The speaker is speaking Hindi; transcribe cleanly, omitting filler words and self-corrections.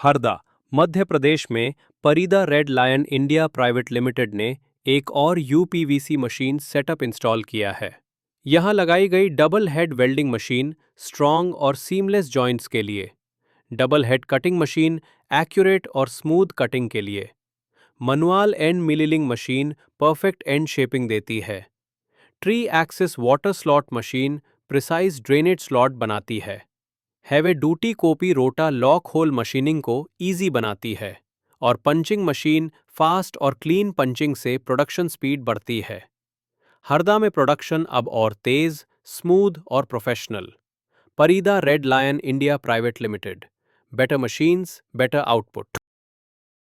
हरदा, मध्य प्रदेश में Parida red lion India private limited ने एक और यूपीवीसी मशीन सेटअप इंस्टॉल किया है। यहां लगाई गई double head welding machine strong और सीमलेस जॉइंट्स के लिए, double head cutting machine accurate और स्मूथ कटिंग के लिए, manual end milling machine perfect and shaping देती है, tree axis water slot machine precise drainage slot बनाती है, हैवे ड्यूटी कॉपी रोटा लॉक होल मशीनिंग को इजी बनाती है और पंचिंग मशीन फास्ट और क्लीन पंचिंग से प्रोडक्शन स्पीड बढ़ती है। हरदा में प्रोडक्शन अब और तेज, स्मूथ और professional. Parida red lion India private limited, better machines, better output.